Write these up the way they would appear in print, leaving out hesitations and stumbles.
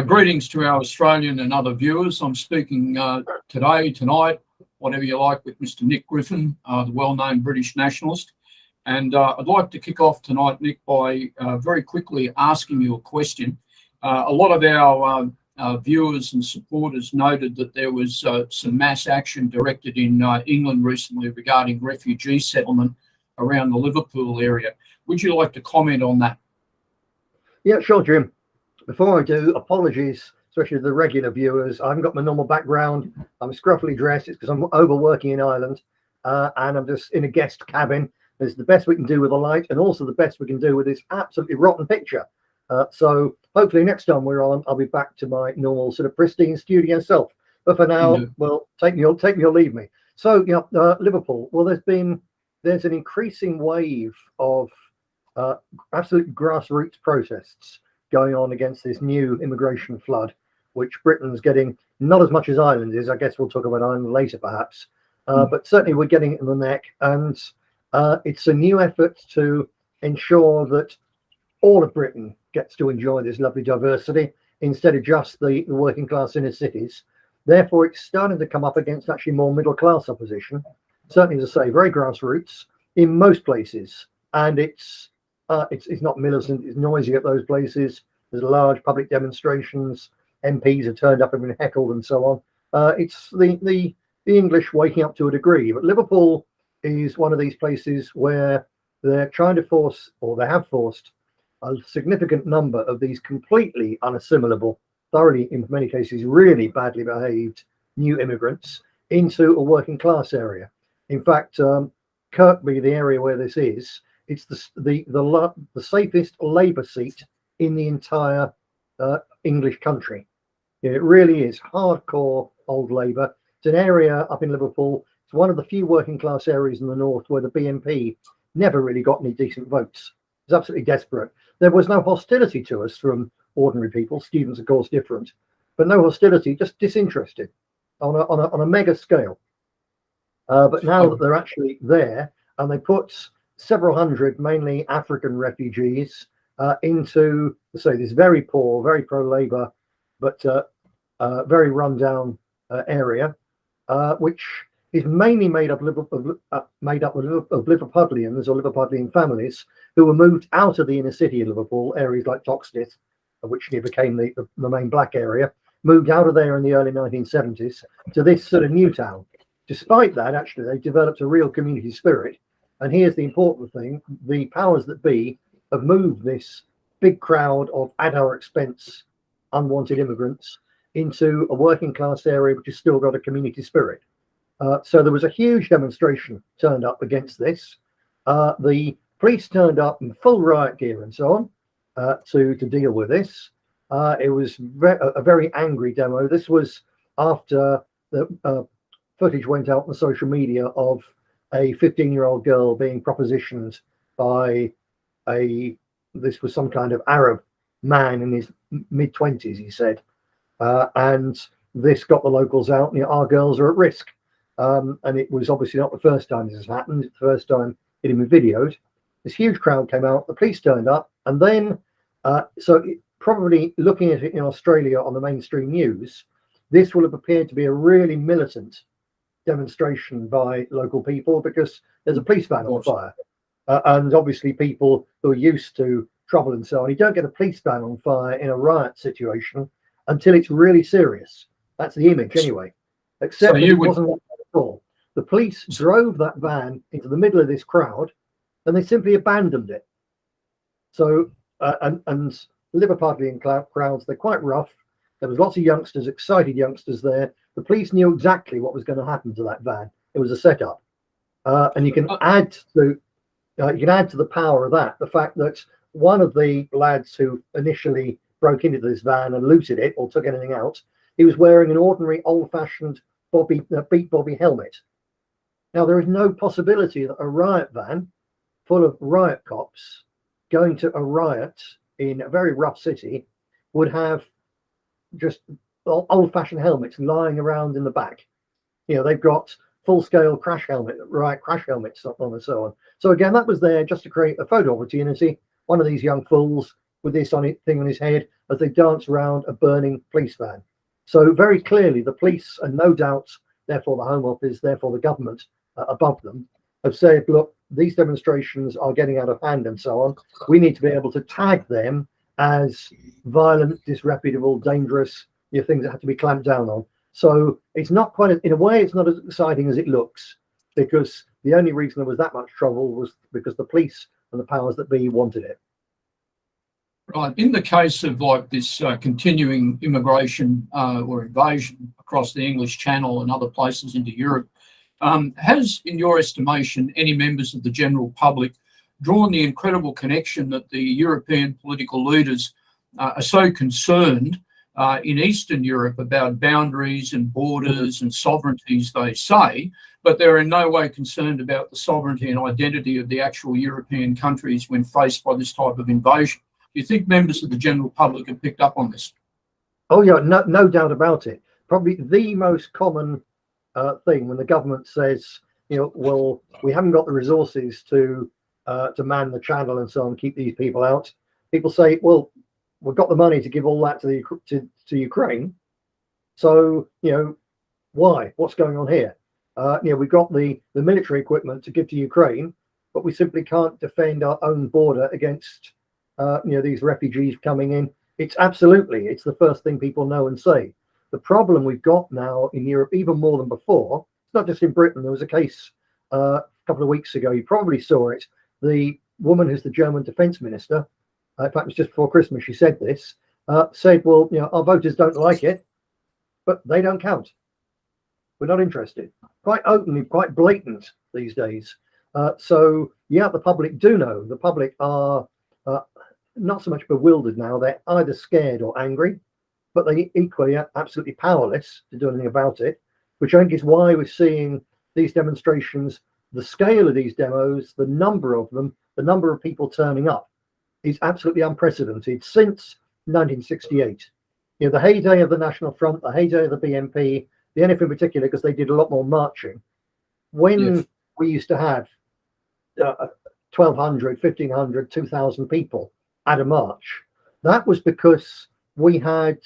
Greetings to our Australian and other viewers. I'm speaking tonight, whatever you like, with Mr. Nick Griffin, the well-known British nationalist. And I'd like to kick off tonight, Nick, by very quickly asking you a question. A lot of our viewers and supporters noted that there was some mass action directed in England recently regarding refugee settlement around the Liverpool area. Would you like to comment on that? Yeah, sure, Jim. Before I do, apologies, especially to the regular viewers. I haven't got my normal background. I'm scruffily dressed. It's because I'm overworking in Ireland, and I'm just in a guest cabin. It's the best we can do with the light, and also the best we can do with this absolutely rotten picture. So hopefully next time we're on, I'll be back to my normal sort of pristine studio self. But for now, well, take me or leave me. So yeah, Liverpool. Well, there's an increasing wave of absolute grassroots protests going on against this new immigration flood, which Britain's getting not as much as Ireland is. I guess we'll talk about Ireland later, perhaps. But certainly we're getting it in the neck, and it's a new effort to ensure that all of Britain gets to enjoy this lovely diversity instead of just the working class inner cities. Therefore, it's starting to come up against actually more middle class opposition. Certainly, as I say, very grassroots in most places, and it's not militant, it's noisy at those places. There's large public demonstrations, MPs have turned up and been heckled and so on. It's the English waking up to a degree, but Liverpool is one of these places where they're trying to force, or they have forced, a significant number of these completely unassimilable, thoroughly, in many cases, really badly behaved new immigrants into a working class area. In fact, Kirkby, the area where this is, it's the safest Labour seat in the entire English country. It really is hardcore old Labour. It's an area up in Liverpool. It's one of the few working class areas in the north where the BNP never really got any decent votes. It's absolutely desperate. There was no hostility to us from ordinary people. Students, of course, different, but no hostility, just disinterested on a mega scale. But now that they're actually there, and they put several hundred, mainly African refugees, into, say, this very poor, very pro-Labour, but very run-down area, which is mainly made up of Liverpudlians or Liverpudlian families who were moved out of the inner city of Liverpool, areas like Toxteth, which became the main black area, moved out of there in the early 1970s to this sort of new town. Despite that, actually, they developed a real community spirit. And here's the important thing: the powers that be have moved this big crowd of, at our expense, unwanted immigrants into a working class area which has still got a community spirit. So there was a huge demonstration turned up against this. The police turned up in full riot gear and so on to deal with this. It was a very angry demo. This was after the footage went out on social media of a 15-year-old girl being propositioned by this was some kind of Arab man in his mid-20s, he said. And this got the locals out. Our girls are at risk. And it was obviously not the first time this has happened. It's the first time it had been videoed. This huge crowd came out, the police turned up, and then, probably looking at it in Australia on the mainstream news, this will have appeared to be a really militant demonstration by local people, because there's a police van on fire. And obviously people who are used to trouble and so on, you don't get a police van on fire in a riot situation until it's really serious. That's the image anyway. Except it wasn't like that at all. The police drove that van into the middle of this crowd, and they simply abandoned it. So, and Liverpudlian crowds, they're quite rough. There was lots of youngsters, excited youngsters there. The police knew exactly what was going to happen to that van. It was a setup, and you can add to the power of that the fact that one of the lads who initially broke into this van and looted it or took anything out, he was wearing an ordinary old-fashioned beat Bobby helmet. Now, there is no possibility that a riot van full of riot cops going to a riot in a very rough city would have just old-fashioned helmets lying around in the back. They've got full-scale crash helmets on and so on. So again, that was there just to create a photo opportunity. One of these young fools with this thing on his head as they dance around a burning police van. So very clearly, the police, and no doubt, therefore the Home Office, therefore the government above them, have said, look, these demonstrations are getting out of hand and so on. We need to be able to tag them as violent, disreputable, dangerous, things that have to be clamped down on. So it's not quite, in a way, it's not as exciting as it looks, because the only reason there was that much trouble was because the police and the powers that be wanted it. Right. In the case of like this continuing immigration or invasion across the English Channel and other places into Europe, has, in your estimation, any members of the general public drawn the incredible connection that the European political leaders are so concerned in Eastern Europe about boundaries and borders and sovereignties, they say, but they're in no way concerned about the sovereignty and identity of the actual European countries when faced by this type of invasion? Do you think members of the general public have picked up on this? Oh yeah, no doubt about it. Probably the most common thing when the government says, well, we haven't got the resources to man the channel and so on, keep these people out. People say, well, we've got the money to give all that to Ukraine. So, why? What's going on here? We've got the military equipment to give to Ukraine, but we simply can't defend our own border against these refugees coming in. It's the first thing people know and say. The problem we've got now in Europe, even more than before, it's not just in Britain. There was a case a couple of weeks ago, you probably saw it. The woman who's the German defense minister, in fact, it was just before Christmas, she said this, said, well, our voters don't like it, but they don't count. We're not interested. Quite openly, quite blatant these days. So, yeah, the public do know. The public are not so much bewildered now. They're either scared or angry, but they equally are absolutely powerless to do anything about it, which I think is why we're seeing these demonstrations, the scale of these demos, the number of them, the number of people turning up is absolutely unprecedented since 1968. The heyday of the National Front, the heyday of the BNP, the NF in particular, because they did a lot more marching. When we used to have 1,200, 1,500, 2,000 people at a march, that was because we had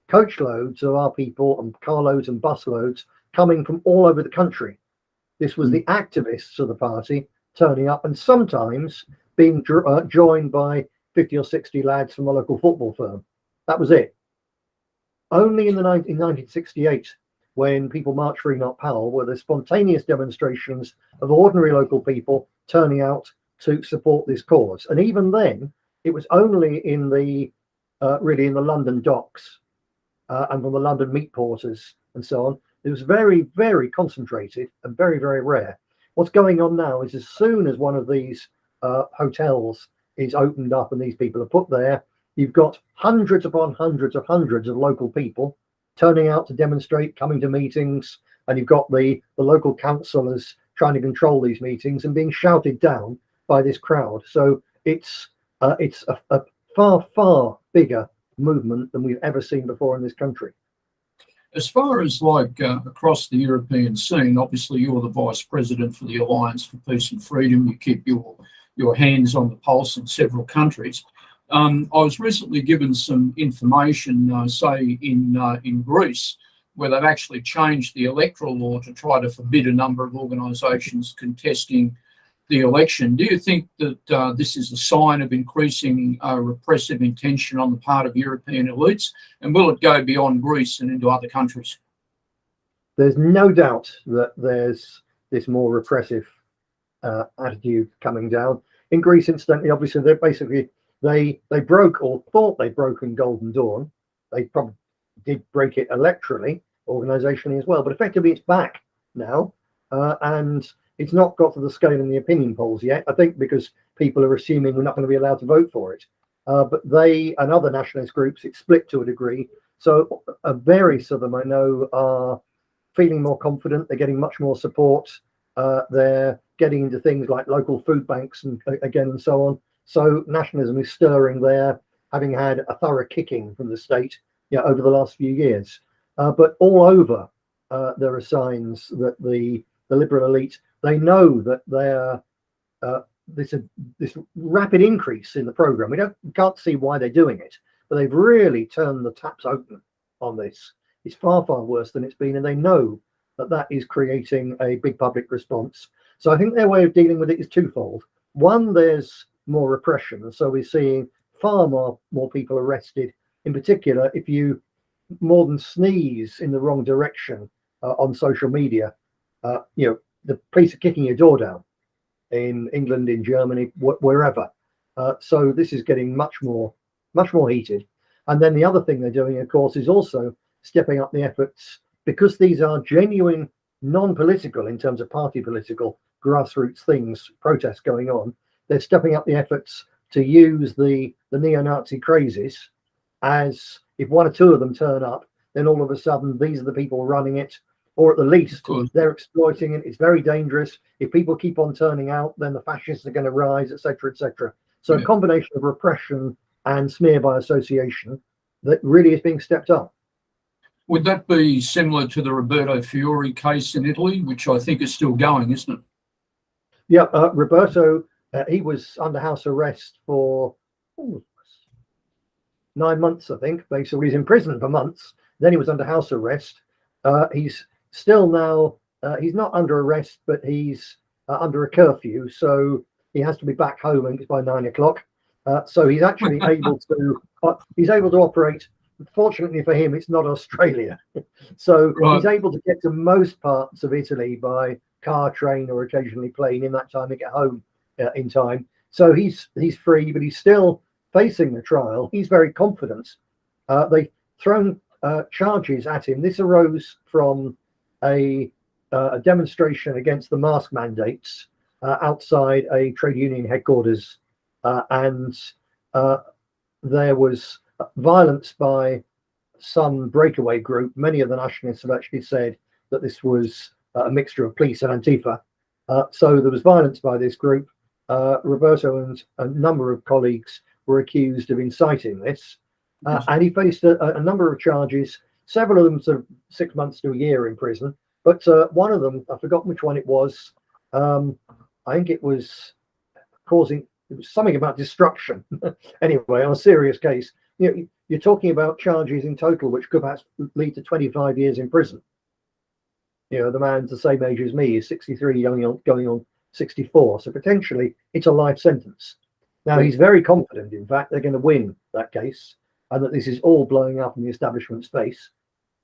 coach loads of our people and carloads and bus loads coming from all over the country. This was the activists of the party turning up, and sometimes being joined by 50 or 60 lads from a local football firm. That was it. Only in 1968, when people marched for Enoch Powell, were there spontaneous demonstrations of ordinary local people turning out to support this cause. And even then, it was only in the really in the London docks and from the London meat porters and so on. It was very, very concentrated and very, very rare. What's going on now is as soon as one of these hotels is opened up and these people are put there, you've got hundreds upon hundreds of local people turning out to demonstrate, coming to meetings, and you've got the local councillors trying to control these meetings and being shouted down by this crowd. So it's a far, far bigger movement than we've ever seen before in this country. As far as across the European scene, obviously you're the vice president for the Alliance for Peace and Freedom. You keep your hands on the pulse in several countries. I was recently given some information, say in Greece, where they've actually changed the electoral law to try to forbid a number of organisations contesting the election. Do you think that this is a sign of increasing repressive intention on the part of European elites? And will it go beyond Greece and into other countries? There's no doubt that there's this more repressive attitude coming down. In Greece, incidentally, obviously, they broke or thought they'd broken Golden Dawn. They probably did break it electorally, organisationally as well, but effectively it's back now. And it's not got to the scale in the opinion polls yet, I think, because people are assuming we're not going to be allowed to vote for it. But they and other nationalist groups, it's split to a degree. So various of them I know are feeling more confident. They're getting much more support. They're getting into things like local food banks and so on. So nationalism is stirring there, having had a thorough kicking from the state over the last few years. But all over, there are signs that the liberal elite, they know that their this rapid increase in the program. We can't see why they're doing it, but they've really turned the taps open on this. It's far, far worse than it's been, and they know that that is creating a big public response. So I think their way of dealing with it is twofold. One, there's more repression, and so we're seeing far more people arrested. In particular, if you more than sneeze in the wrong direction on social media, the police are kicking your door down in England, in Germany, wherever. So this is getting much more heated. And then the other thing they're doing, of course, is also stepping up the efforts, because these are genuine, non-political in terms of party political, grassroots things, protests going on. They're stepping up the efforts to use the neo-Nazi crazes as, if one or two of them turn up, then all of a sudden these are the people running it, or at the least they're exploiting it. It's very dangerous. If people keep on turning out, then the fascists are going to rise, etc., etc. So a combination of repression and smear by association that really is being stepped up. Would that be similar to the Roberto Fiore case in Italy, which I think is still going, isn't it? Yeah, Roberto, he was under house arrest for 9 months, I think. Basically, he's in prison for months. Then he was under house arrest. He's still now, he's not under arrest, but he's under a curfew. So he has to be back home, and it's by 9 o'clock. So he's actually able to operate. Fortunately for him, it's not Australia. So he's able to get to most parts of Italy by car, train, or occasionally plane in that time to get home in time. So he's free, but he's still facing the trial. He's very confident. They've thrown charges at him. This arose from a demonstration against the mask mandates outside a trade union headquarters, and there was violence by some breakaway group. Many of the nationalists have actually said that this was a mixture of police and Antifa. So there was violence by this group. Roberto and a number of colleagues were accused of inciting this, and he faced a number of charges, several of them sort of 6 months to a year in prison. But one of them, I've forgotten which one it was. I think it was something about destruction. Anyway, on a serious case, you're talking about charges in total which could perhaps lead to 25 years in prison. The man's the same age as me, he's 63, going on 64. So potentially it's a life sentence. Now, he's very confident, in fact, they're going to win that case, and that this is all blowing up in the establishment's face.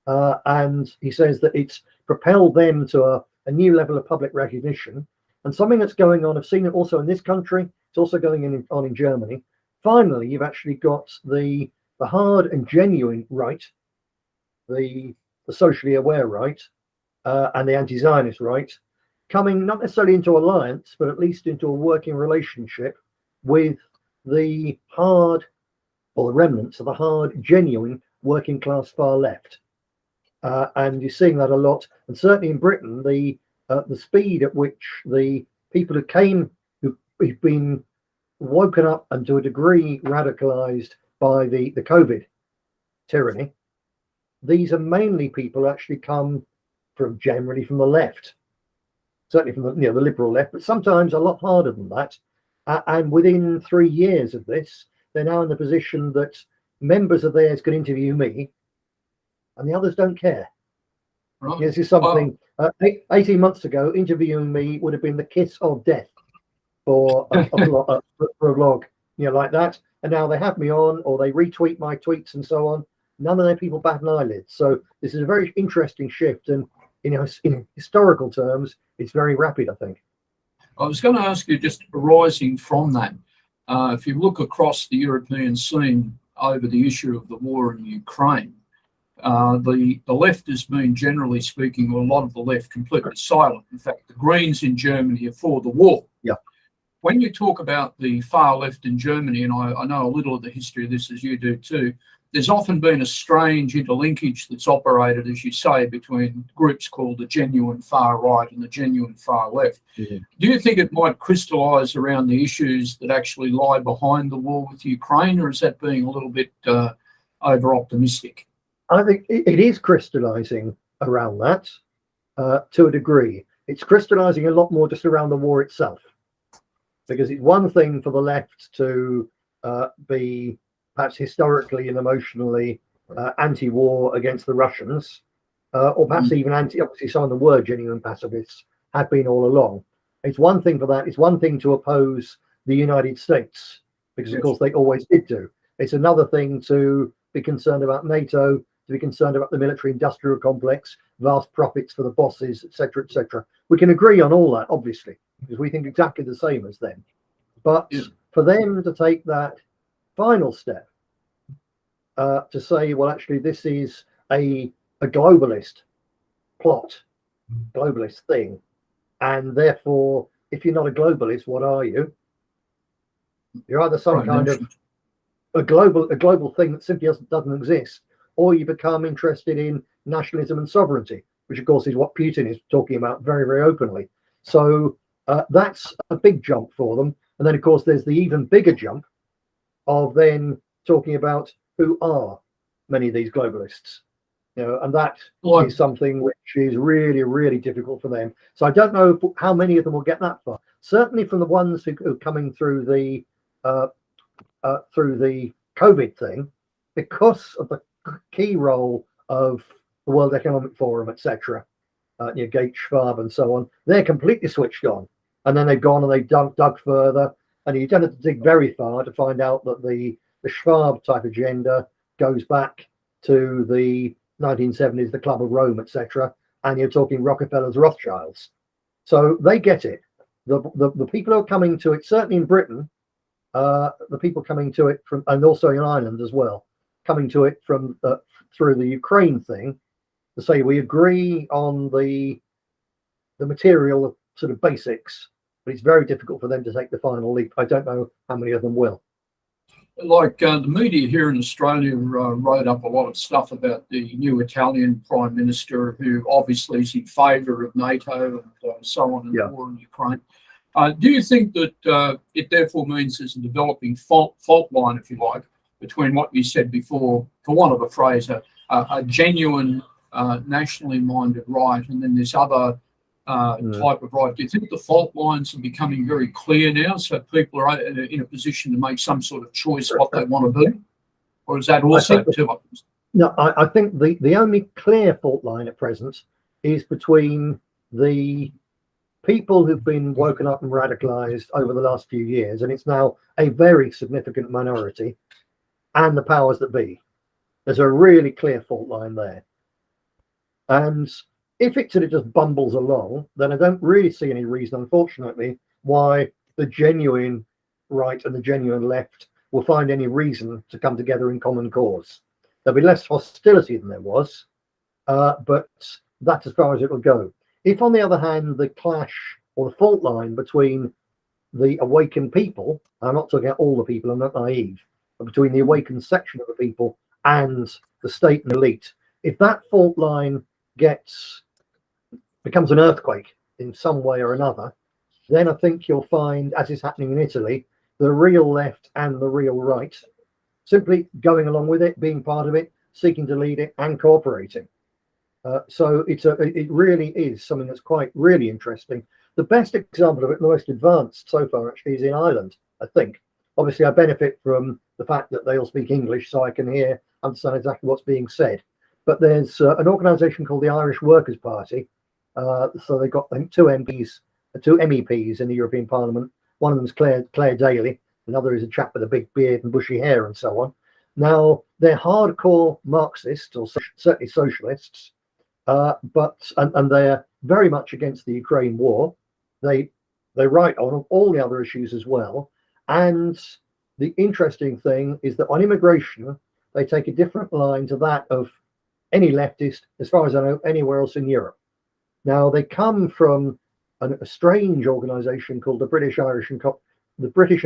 And he says that it's propelled them to a new level of public recognition, and something that's going on. I've seen it also in this country. It's also going on in Germany. Finally, you've actually got the hard and genuine right, the socially aware right, and the anti-Zionist right, coming not necessarily into alliance, but at least into a working relationship with the hard, or the remnants of the hard, genuine working class far left. And you're seeing that a lot, and certainly in Britain, the speed at which the people who've been woken up and to a degree radicalized by the COVID tyranny, these are mainly people who actually come generally from the left, certainly from the liberal left, but sometimes a lot harder than that. And within 3 years of this, they're now in the position that members of theirs can interview me, and the others don't care. Right. This is something 18 months ago, interviewing me would have been the kiss of death for a blog, like that. And now they have me on, or they retweet my tweets and so on. None of their people bat an eyelid. So this is a very interesting shift, and in historical terms, it's very rapid, I think. I was going to ask you, just arising from that, if you look across the European scene over the issue of the war in Ukraine, the left has been, generally speaking, or a lot of the left, completely silent. In fact, the Greens in Germany are for the war. Yeah. When you talk about the far left in Germany, and I know a little of the history of this as you do too, there's often been a strange interlinkage that's operated, as you say, between groups called the genuine far right and the genuine far left. Mm-hmm. Do you think it might crystallise around the issues that actually lie behind the war with Ukraine, or is that being a little bit over-optimistic? I think it is crystallising around that to a degree. It's crystallising a lot more just around the war itself. because it's one thing for the left to be perhaps historically and emotionally anti-war against the Russians, or perhaps even obviously some of them were genuine pacifists, have been all along. It's one thing for that. It's one thing to oppose the United States, because of course they always did do. It's another thing to be concerned about NATO, to be concerned about the military-industrial complex, vast profits for the bosses, etc., etc. We can agree on all that, obviously, because we think exactly the same as them. But for them to take that final step, to say, well, actually, this is a globalist plot, globalist thing, and therefore, if you're not a globalist, what are you? You're either some kind of a global thing that simply doesn't exist, or you become interested in nationalism and sovereignty, which of course is what Putin is talking about very, very openly. So that's a big jump for them. And then of course there's the even bigger jump of then talking about who are many of these globalists, and that is something which is really, really difficult for them. So I don't know how many of them will get that far. Certainly from the ones who are coming through the COVID thing, because of the key role of the World Economic Forum, etc., Gates, Schwab, and so on, they're completely switched on. And then they've gone and they've dug further, and you don't have to dig very far to find out that the Schwab type agenda goes back to the 1970s, the Club of Rome, etc., and you're talking Rockefellers, Rothschilds. So they get it. The people who are coming to it, certainly in Britain, the people coming to it from, and also in Ireland as well, coming to it from through the Ukraine thing, to say we agree on the material sort of basics, but it's very difficult for them to take the final leap. I don't know how many of them will. Like the media here in Australia wrote up a lot of stuff about the new Italian Prime Minister, who obviously is in favour of NATO and so on, and the war in Ukraine. Do you think that it therefore means there's a developing fault line, if you like, between what you said before, for want of a phrase, a genuine nationally minded right, and then this other type of right? Do you think the fault lines are becoming very clear now, so people are in a position to make some sort of choice what they want to do? Or is that also too much? No, I think the only clear fault line at present is between the people who've been woken up and radicalized over the last few years, and it's now a very significant minority, and the powers that be. There's a really clear fault line there. And if it sort of just bumbles along, then I don't really see any reason, unfortunately, why the genuine right and the genuine left will find any reason to come together in common cause. There'll be less hostility than there was, but that's as far as it will go. If, on the other hand, the clash or the fault line between the awakened people, I'm not talking about all the people, I'm not naive, but between the awakened section of the people and the state and elite, if that fault line becomes an earthquake in some way or another, then I think you'll find, as is happening in Italy, the real left and the real right simply going along with it, being part of it, seeking to lead it, and cooperating. So it really is something that's quite really interesting. The best example of it, the most advanced so far, actually, is in Ireland, I think. Obviously, I benefit from the fact that they all speak English, so I can understand exactly what's being said. But there's an organisation called the Irish Workers' Party. So they've got, I think, two MEPs in the European Parliament. One of them is Claire Daly. Another is a chap with a big beard and bushy hair and so on. Now, they're hardcore Marxists, or certainly socialists, but they're very much against the Ukraine war. They write on all the other issues as well. And the interesting thing is that on immigration, they take a different line to that of any leftist, as far as I know, anywhere else in Europe. Now, they come from a strange organisation called the British and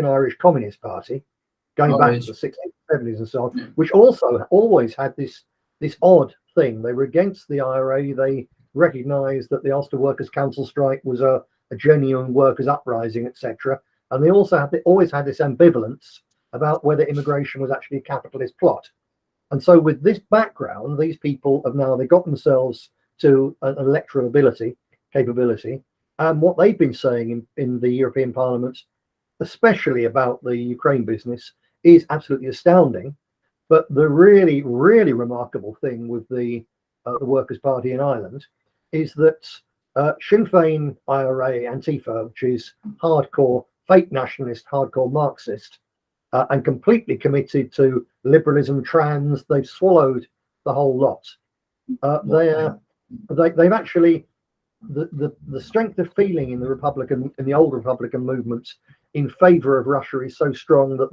Irish Communist Party, going back to the 60s, 70s, and so on, which also always had this odd thing. They were against the IRA. They recognised that the Ulster Workers' Council strike was a genuine workers' uprising, etc. And they always had this ambivalence about whether immigration was actually a capitalist plot. And so with this background, these people they got themselves to an electoral capability. And what they've been saying in the European Parliament especially about the Ukraine business, is absolutely astounding. But the really, really remarkable thing with the Workers' Party in Ireland is that Sinn Féin, IRA, Antifa, which is hardcore fake nationalist, hardcore Marxist, and completely committed to liberalism, trans, they've swallowed the whole lot. They've actually, the strength of feeling in the old Republican movement in favour of Russia is so strong that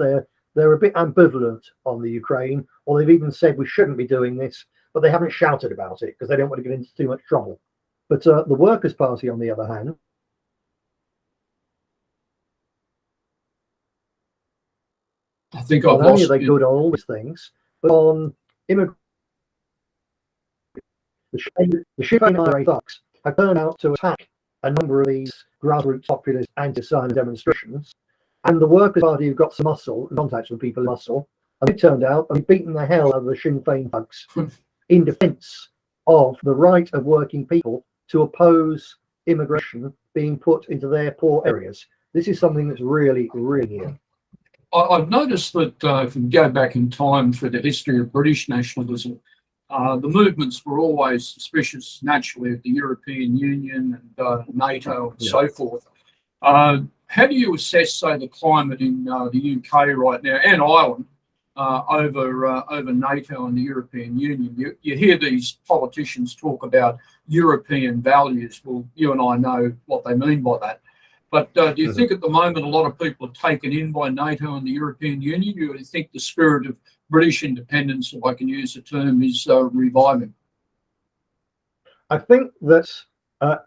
they're a bit ambivalent on the Ukraine, or they've even said we shouldn't be doing this, but they haven't shouted about it because they don't want to get into too much trouble. But the Workers' Party, on the other hand, I think not I've only are lost they you. good on all these things, but on immigrant, the Sinn Féin IRA thugs have turned out to attack a number of these grassroots populist anti-asylum demonstrations, and the Workers' Party have got some muscle, contacts with people in muscle, and it turned out they've beaten the hell out of the Sinn Féin thugs in defence of the right of working people to oppose immigration being put into their poor areas. This is something that's really, really new. I've noticed that if we go back in time for the history of British nationalism, the movements were always suspicious, naturally, of the European Union and NATO and so forth. How do you assess, say, the climate in the UK right now and Ireland over NATO and the European Union? You hear these politicians talk about European values. Well, you and I know what they mean by that. But do you think at the moment a lot of people are taken in by NATO and the European Union? Do you think the spirit of British independence, if I can use the term, is reviving? I think that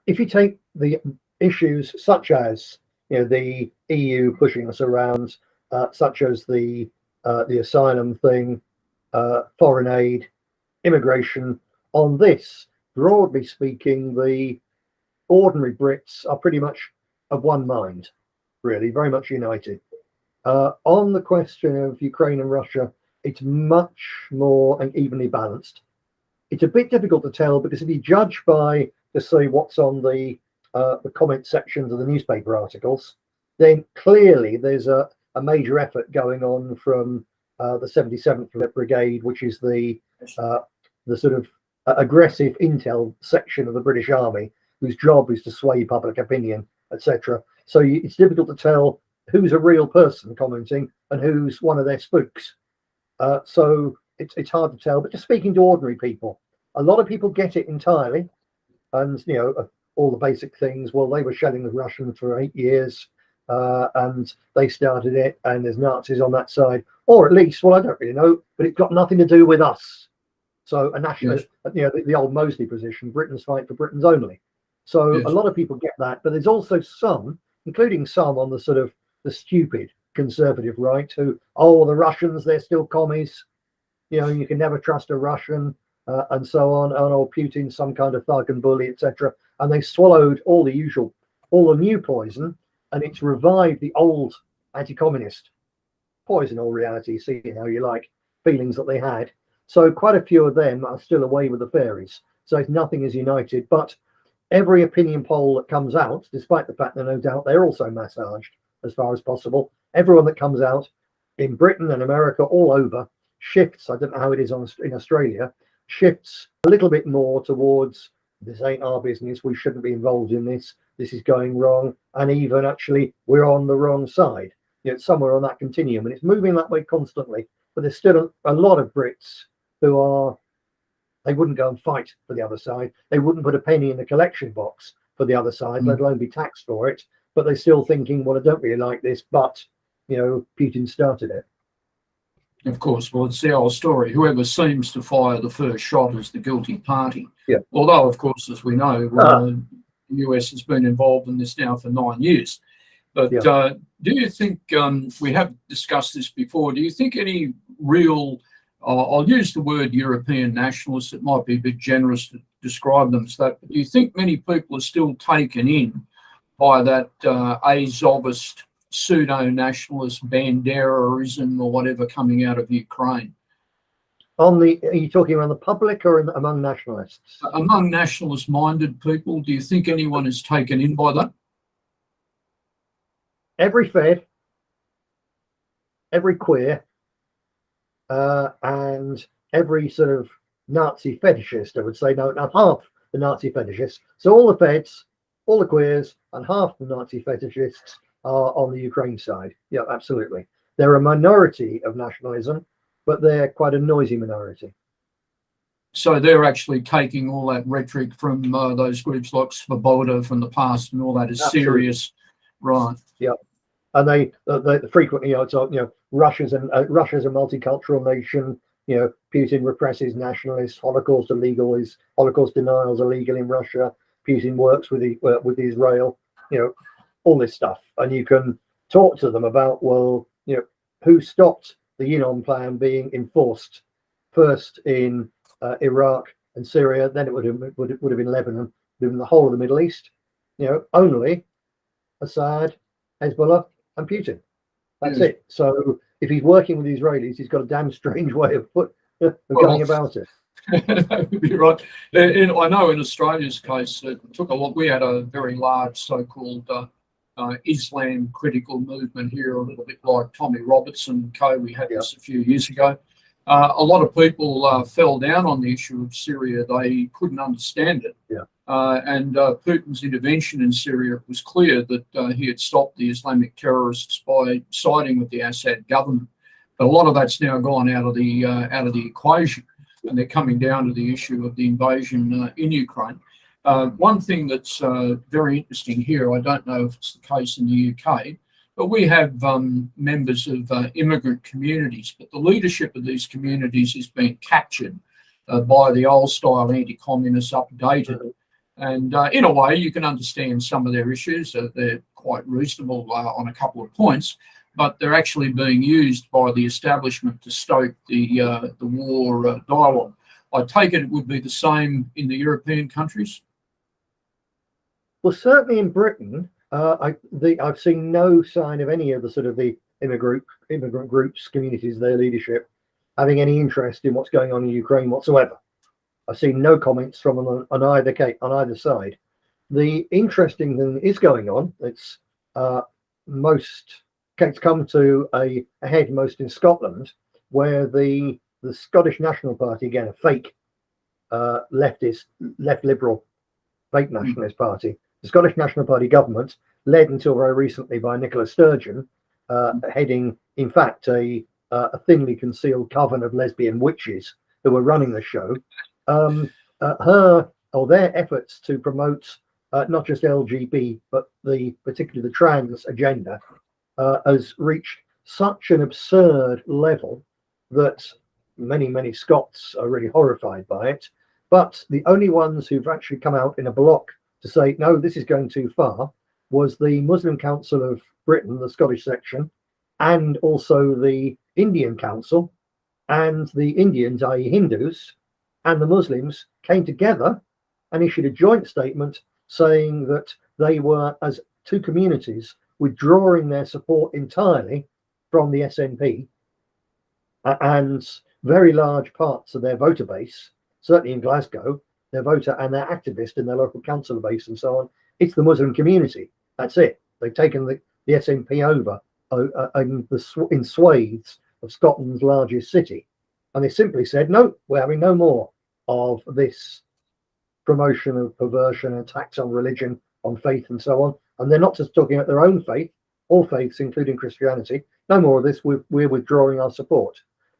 if you take the issues such as the EU pushing us around, such as the asylum thing, foreign aid, immigration, on this, broadly speaking, the ordinary Brits are pretty much of one mind, really, very much united. On the question of Ukraine and Russia, it's much more evenly balanced. It's a bit difficult to tell because if you judge by, to say, what's on the comment sections of the newspaper articles, then clearly there's a major effort going on from the 77th Brigade, which is the sort of aggressive intel section of the British Army, whose job is to sway public opinion, etc. So it's difficult to tell who's a real person commenting and who's one of their spooks. So it's hard to tell. But just speaking to ordinary people, a lot of people get it entirely, and all the basic things. Well, they were shelling the Russians for 8 years, and they started it, and there's Nazis on that side, or at least, well, I don't really know, but it's got nothing to do with us. So a national, the old Mosley position: Britons fight for Britons only. So a lot of people get that, but there's also some, including some on the sort of the stupid conservative right, who, the Russians, they're still commies. You can never trust a Russian, and so on. And Putin's some kind of thug and bully, etc. And they swallowed all the new poison, and it's revived the old anti-communist poison, or reality, see it how you like, feelings that they had. So quite a few of them are still away with the fairies. So nothing is united, but every opinion poll that comes out, despite the fact that no doubt they're also massaged as far as possible, everyone that comes out in Britain and America, all over, shifts, I don't know how it is in Australia, shifts a little bit more towards, this ain't our business, we shouldn't be involved in this is going wrong, and even actually we're on the wrong side. It's somewhere on that continuum, and it's moving that way constantly. But there's still a lot of Brits who they wouldn't go and fight for the other side. They wouldn't put a penny in the collection box for the other side, let alone be taxed for it. But they're still thinking, well, I don't really like this, but, Putin started it. Of course, well, it's the old story. Whoever seems to fire the first shot is the guilty party. Yeah. Although, of course, as we know, the US has been involved in this now for 9 years. But do you think, we have discussed this before, do you think any real, I'll use the word European nationalists, it might be a bit generous to describe them as that, but do you think many people are still taken in by that Azovist pseudo-nationalist Banderism or whatever coming out of Ukraine? Are you talking around the public or among nationalists? Among nationalist-minded people, do you think anyone is taken in by that? Every Fed every queer, and every sort of Nazi fetishist, I would say, no, not half the Nazi fetishists. So all the feds, all the queers, and half the Nazi fetishists are on the Ukraine side. Yeah, absolutely. They're a minority of nationalism, but they're quite a noisy minority. So they're actually taking all that rhetoric from those groups like Svoboda from the past, and all that is Absolutely. serious, right? Yeah, and they frequently, talk, Russia's a multicultural nation. Putin represses nationalists. Holocaust denials illegal in Russia. Putin works with Israel. All this stuff, and you can talk to them about, well, who stopped the Yinon plan being enforced first in Iraq and Syria, then it would have been Lebanon, then the whole of the Middle East. Only Assad, Hezbollah, and Putin. That's it. So if he's working with the Israelis, he's got a damn strange way of going about it. That would be right. I know in Australia's case, it took a lot. We had a very large so-called Islam critical movement here, a little bit like Tommy Robertson and co. We had this a few years ago. A lot of people fell down on the issue of Syria. They couldn't understand it. And Putin's intervention in Syria, it was clear that he had stopped the Islamic terrorists by siding with the Assad government. But a lot of that's now gone out of the equation, and they're coming down to the issue of the invasion in Ukraine. One thing that's very interesting here, I don't know if it's the case in the UK, but we have members of immigrant communities, but the leadership of these communities is being captured by the old-style anti-communists, updated. And in a way, you can understand some of their issues. They're quite reasonable on a couple of points, but they're actually being used by the establishment to stoke the war dialogue. I take it would be the same in the European countries? Well, certainly in Britain, I've seen no sign of any of the sort of the immigrant groups, communities, their leadership having any interest in what's going on in Ukraine whatsoever. I've seen no comments from them on either side. The interesting thing is going on. It's come to a head most in Scotland, where the Scottish National Party, again a fake left liberal, fake nationalist party, the Scottish National Party government, led until very recently by Nicola Sturgeon, heading, in fact, a thinly concealed coven of lesbian witches who were running the show. Their efforts to promote not just LGBT, but particularly the trans agenda, has reached such an absurd level that many Scots are really horrified by it. But the only ones who've actually come out in a block to say, no, this is going too far, was the Muslim Council of Britain, the Scottish section, and also the Indian Council. And the Indians, i.e. Hindus, and the Muslims came together and issued a joint statement saying that they were, as two communities, withdrawing their support entirely from the SNP, and very large parts of their voter base, certainly in Glasgow, their voter and their activist in their local council base and so on, it's the Muslim community. That's it. They've taken the SNP over in swathes of Scotland's largest city. And they simply said, no, we're having no more of this promotion of perversion, attacks on religion, on faith and so on. And they're not just talking about their own faith, all faiths, including Christianity. No more of this. We're withdrawing our support.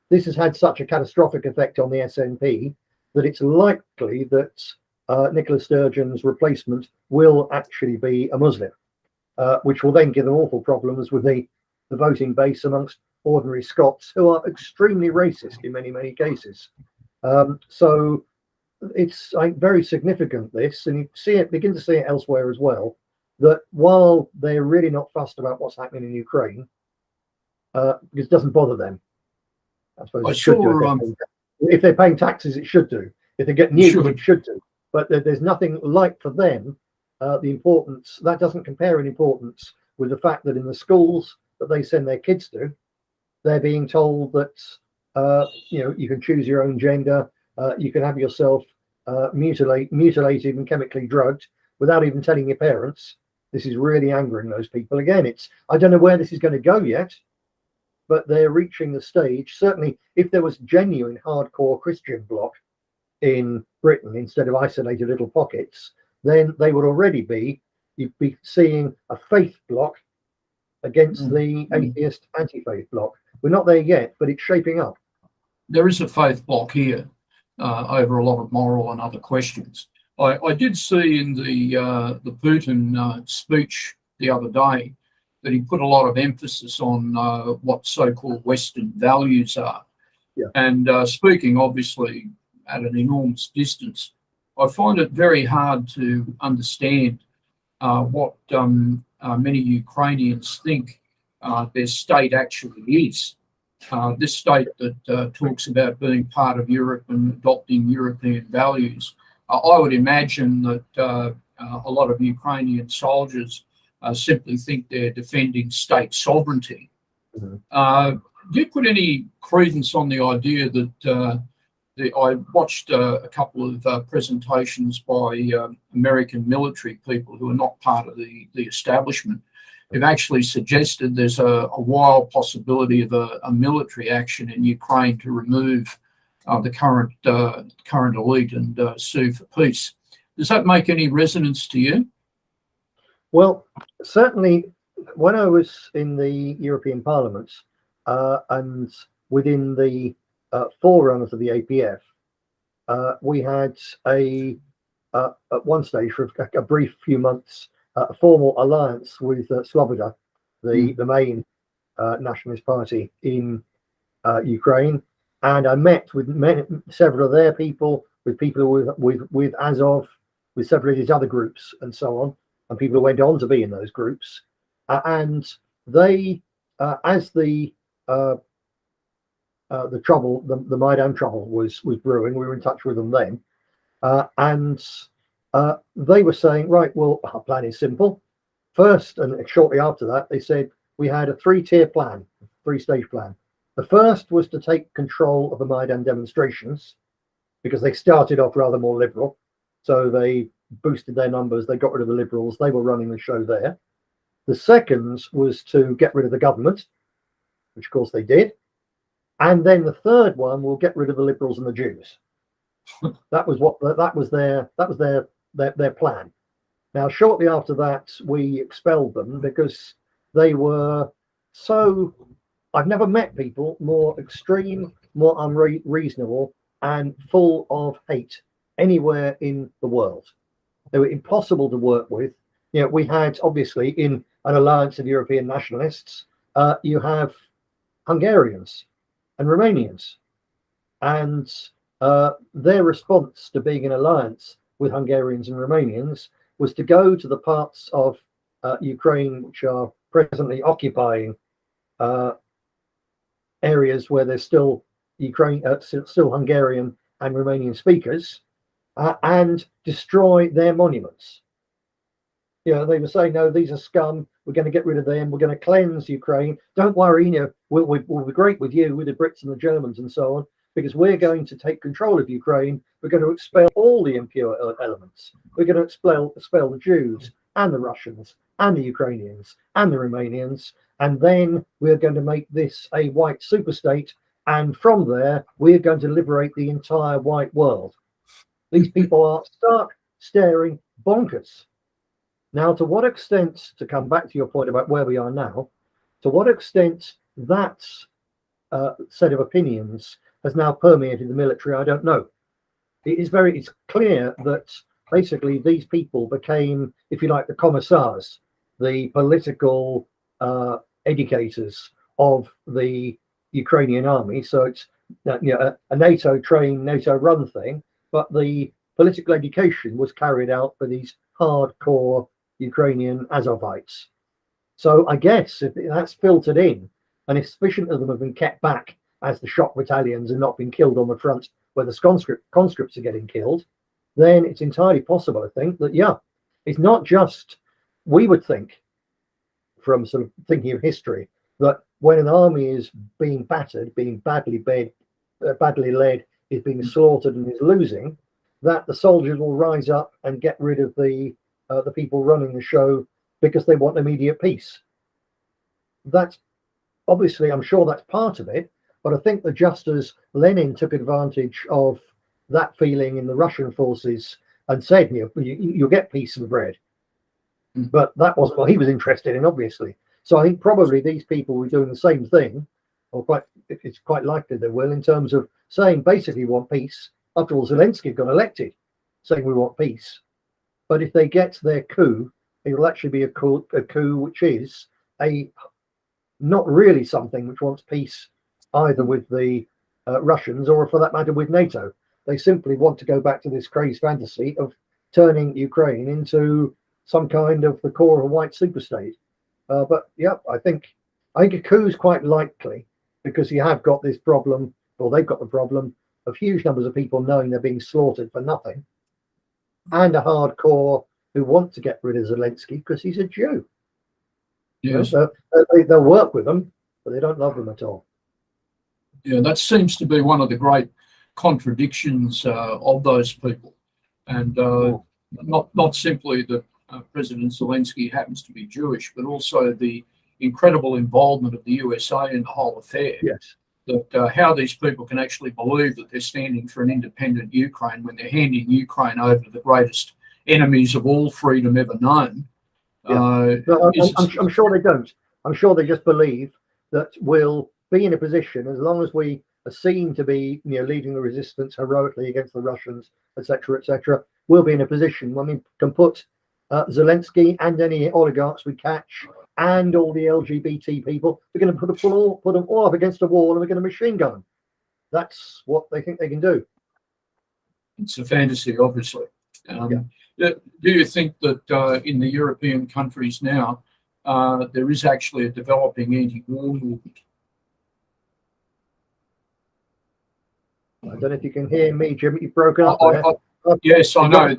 This has had such a catastrophic effect on the SNP that it's likely that Nicola Sturgeon's replacement will actually be a Muslim, which will then give them awful problems with the voting base amongst ordinary Scots, who are extremely racist in many cases. So it's very significant, this, and you begin to see it elsewhere as well, that while they're really not fussed about what's happening in Ukraine, because it doesn't bother them. I suppose it should do. If they're paying taxes, it should do. If they get nuked, it should do. But there's nothing like, for them, the importance, that doesn't compare in importance with the fact that in the schools that they send their kids to, they're being told that you can choose your own gender, you can have yourself mutilated and chemically drugged without even telling your parents. This is really angering those people. Again, I don't know where this is going to go yet, but they're reaching the stage. Certainly, if there was genuine hardcore Christian bloc in Britain instead of isolated little pockets, then they would already be, you'd be seeing a faith bloc against the atheist anti-faith bloc. We're not there yet, but it's shaping up. There is a faith bloc here over a lot of moral and other questions. I did see in the Putin speech the other day that he put a lot of emphasis on what so-called Western values are. Yeah. And speaking obviously at an enormous distance, I find it very hard to understand what many Ukrainians think their state actually is. This state that talks about being part of Europe and adopting European values. I would imagine that a lot of Ukrainian soldiers simply think they're defending state sovereignty. Mm-hmm. Do you put any credence on the idea that I watched a couple of presentations by American military people who are not part of the establishment, who've actually suggested there's a wild possibility of a military action in Ukraine to remove the current elite and sue for peace. Does that make any resonance to you? Well, certainly when I was in the European Parliament and within the forerunners of the APF, we had at one stage for a brief few months a formal alliance with Svoboda, the main nationalist party in Ukraine, and I met with several of their people, with people with Azov, with several of these other groups, and so on, and people who went on to be in those groups, and they, as the trouble, the Maidan trouble was brewing, we were in touch with them then, and they were saying, right, well, our plan is simple. First, and shortly after that, they said we had a three-tier plan, three-stage plan. The first was to take control of the Maidan demonstrations, because they started off rather more liberal. So they boosted their numbers, they got rid of the liberals, they were running the show there. The second was to get rid of the government, which of course they did. And then the third one will get rid of the liberals and the Jews. That was their plan. Now, shortly after that, we expelled them because they were so. I've never met people more extreme, more unreasonable, and full of hate anywhere in the world. They were impossible to work with. You know, we had obviously in an alliance of European nationalists, you have Hungarians and Romanians, and their response to being in alliance with Hungarians and Romanians was to go to the parts of Ukraine which are presently occupying areas where there's still still Hungarian and Romanian speakers, and destroy their monuments. You know, they were saying, no, these are scum. We're going to get rid of them. We're going to cleanse Ukraine. Don't worry, you know, we'll be great with you, with the Brits and the Germans and so on, because we're going to take control of Ukraine. We're going to expel all the impure elements. We're going to expel the Jews and the Russians and the Ukrainians and the Romanians. And then we're going to make this a white superstate. And from there, we're going to liberate the entire white world. These people are stark, staring bonkers. Now, to what extent, to come back to your point about where we are now, to what extent that set of opinions has now permeated the military, I don't know. It's clear that basically these people became, if you like, the commissars, the political educators of the Ukrainian army. So it's a NATO-trained, NATO-run thing, but the political education was carried out for these hardcore Ukrainian Azovites. So I guess if that's filtered in, and if sufficient of them have been kept back as the shock battalions and not been killed on the front where the conscripts are getting killed, then it's entirely possible, I think, that, yeah, it's not just, we would think, from sort of thinking of history, that when an army is being battered, being badly led, is being slaughtered and is losing, that the soldiers will rise up and get rid of the people running the show because they want immediate peace. That's obviously, I'm sure that's part of it, but I think that just as Lenin took advantage of that feeling in the Russian forces and said, you'll get peace and bread. But that wasn't what he was interested in, obviously. So I think probably these people were doing the same thing, or it's quite likely they will, in terms of saying basically we want peace. After all, Zelensky got elected saying we want peace. But if they get their coup, it will actually be a coup which is not really something which wants peace either with the Russians or, for that matter, with NATO. They simply want to go back to this crazy fantasy of turning Ukraine into some kind of the core of a white superstate. But yeah, I think a coup is quite likely, because you have got this problem, or they've got the problem of huge numbers of people knowing they're being slaughtered for nothing, and a hardcore who want to get rid of Zelensky because he's a Jew. Yes. So they'll work with them, but they don't love them at all. Yeah, that seems to be one of the great contradictions of those people, and not simply that President Zelensky happens to be Jewish, but also the incredible involvement of the USA in the whole affair. Yes. That how these people can actually believe that they're standing for an independent Ukraine when they're handing Ukraine over to the greatest enemies of all freedom ever known. Yeah. No, I'm sure they don't. I'm sure they just believe that we'll be in a position, as long as we are seen to be, leading the resistance heroically against the Russians, etc., we'll be in a position when we can put Zelensky and any oligarchs we catch and all the LGBT people, we're going to put them all up against a wall and we're going to machine gun them. That's what they think they can do. It's a fantasy, obviously. Do you think that in the European countries now, there is actually a developing anti-war movement? I don't know if you can hear me, Jim. You've broken up there. Yes, I know.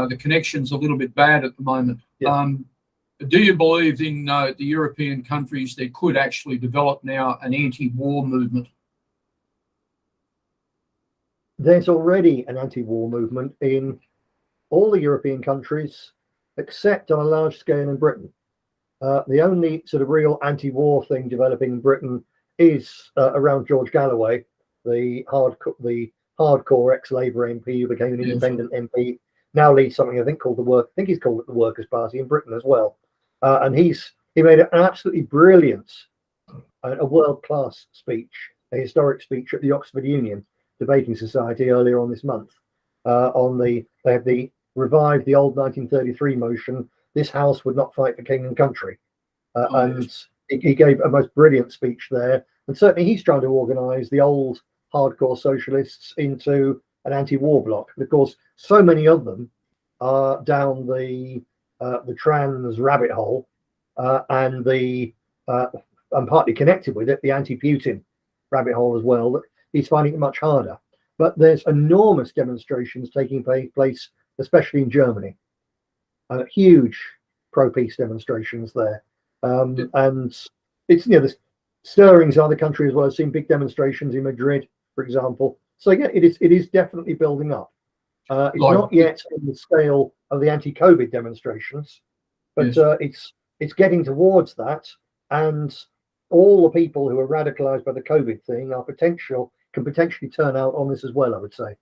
The connection's a little bit bad at the moment. Yeah. Do you believe in the European countries there could actually develop now an anti-war movement? There's already an anti-war movement in all the European countries, except on a large scale in Britain. The only sort of real anti-war thing developing in Britain is around George Galloway, the hardcore ex-Labour MP who became an independent MP, now leads something I think called he's called it the Workers' Party in Britain as well. And he made an absolutely brilliant, a world-class speech, a historic speech at the Oxford Union Debating Society earlier on this month. They had revived the old 1933 motion, this House would not fight for king and country. And he gave a most brilliant speech there. And certainly he's trying to organise the old hardcore socialists into an anti-war bloc. Of course, so many of them are down the trans rabbit hole, and partly connected with it, the anti-Putin rabbit hole as well, that he's finding it much harder. But there's enormous demonstrations taking place, especially in Germany. Huge pro-peace demonstrations there. And it's, the stirrings in other countries as well. I've seen big demonstrations in Madrid, for example. So again, it is definitely building up. It's not yet on the scale of the anti-COVID demonstrations, but it's getting towards that. And all the people who are radicalized by the COVID thing can potentially turn out on this as well, I would say.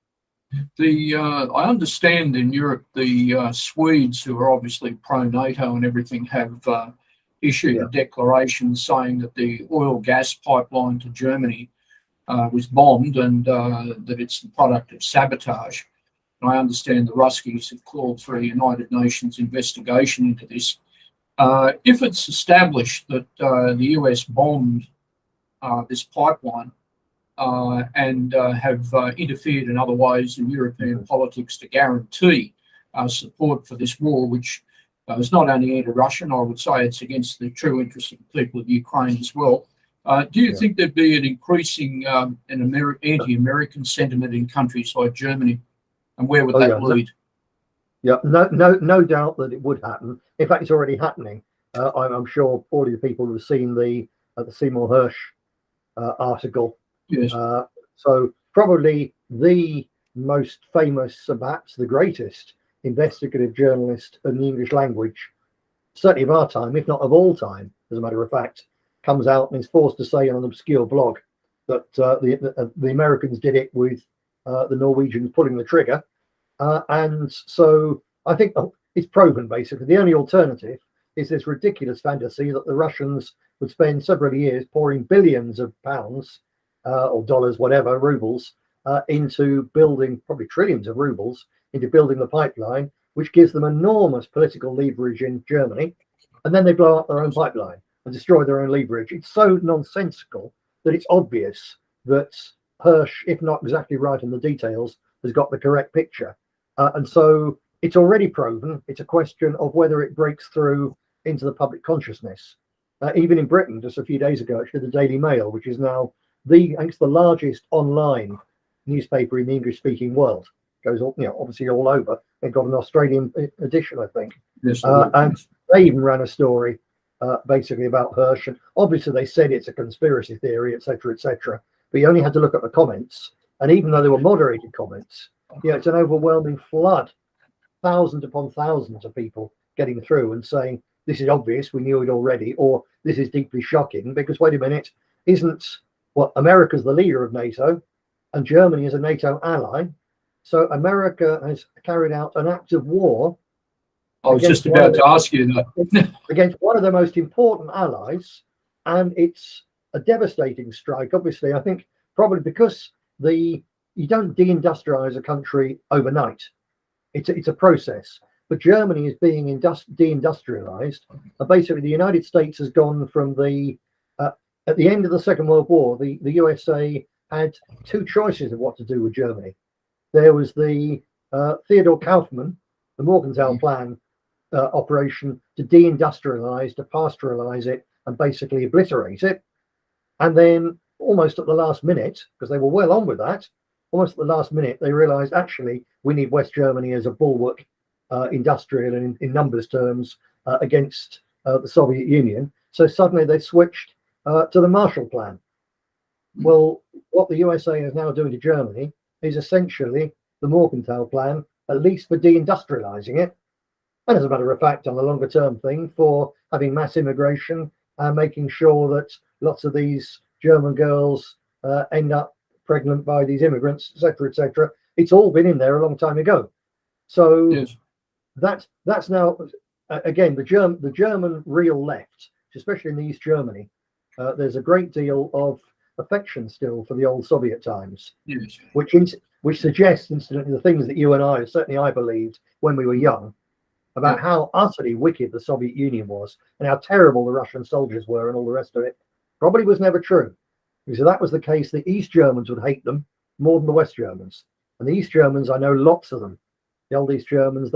I understand in Europe the Swedes, who are obviously pro-NATO and everything, have issued a declaration saying that the oil gas pipeline to Germany was bombed and that it's the product of sabotage. And I understand the Ruskies have called for a United Nations investigation into this. If it's established that the US bombed this pipeline and have interfered in other ways in European politics to guarantee support for this war, which is not only anti-Russian, I would say it's against the true interests of the people of Ukraine as well. Do you think there'd be an increasing anti-American sentiment in countries like Germany, and where would that lead? No doubt that it would happen. In fact, it's already happening. I'm sure all of the people who have seen the Seymour Hersh article. Yes. So probably the most famous, perhaps the greatest investigative journalist in the English language, certainly of our time, if not of all time, as a matter of fact, comes out and is forced to say on an obscure blog that the Americans did it with the Norwegians pulling the trigger. And so I think it's proven, basically. The only alternative is this ridiculous fantasy that the Russians would spend several years pouring billions of pounds or dollars, whatever, rubles, into building, probably trillions of rubles, into building the pipeline, which gives them enormous political leverage in Germany. And then they blow up their own pipeline and destroy their own leverage. It's so nonsensical that it's obvious that Hirsch, if not exactly right in the details, has got the correct picture. And so it's already proven. It's a question of whether it breaks through into the public consciousness. Even in Britain, just a few days ago, actually, the Daily Mail, which is now I think it's the largest online newspaper in the English-speaking world, goes all, obviously all over. They've got an Australian edition, I think. Yes, and they even ran a story basically about Hirsch. And obviously they said it's a conspiracy theory, etc., etc. But you only had to look at the comments. And even though they were moderated comments, it's an overwhelming flood, thousands upon thousands of people getting through and saying, this is obvious, we knew it already, or this is deeply shocking, because wait a minute, America's the leader of NATO and Germany is a NATO ally. So America has carried out an act of war. I was just about to ask you that. Against one of the most important allies, and it's a devastating strike. Obviously, I think probably because you don't deindustrialize a country overnight. It's a process. But Germany is being deindustrialized. And basically, the United States has gone from at the end of the Second World War, the USA had two choices of what to do with Germany. There was the Theodor Kaufmann, the Morgenthau Plan operation to deindustrialize, to pastoralize it, and basically obliterate it. And then almost at the last minute, because they were well on with that, almost at the last minute, they realized, actually, we need West Germany as a bulwark, industrial and in numbers terms, against the Soviet Union. So suddenly they switched to the Marshall Plan. Well, what the USA is now doing to Germany is essentially the Morgenthau Plan, at least for deindustrializing it. And as a matter of fact, on the longer term thing, for having mass immigration and making sure that lots of these German girls end up pregnant by these immigrants, etc., etc. It's all been in there a long time ago. So yes. That's now again the German real left, especially in East Germany. There's a great deal of affection still for the old Soviet times, yes. which suggests, incidentally, the things that you and I, certainly I believed when we were young, about how utterly wicked the Soviet Union was and how terrible the Russian soldiers were and all the rest of it, probably was never true. Because if that was the case, the East Germans would hate them more than the West Germans. And the East Germans, I know lots of them, the old East Germans,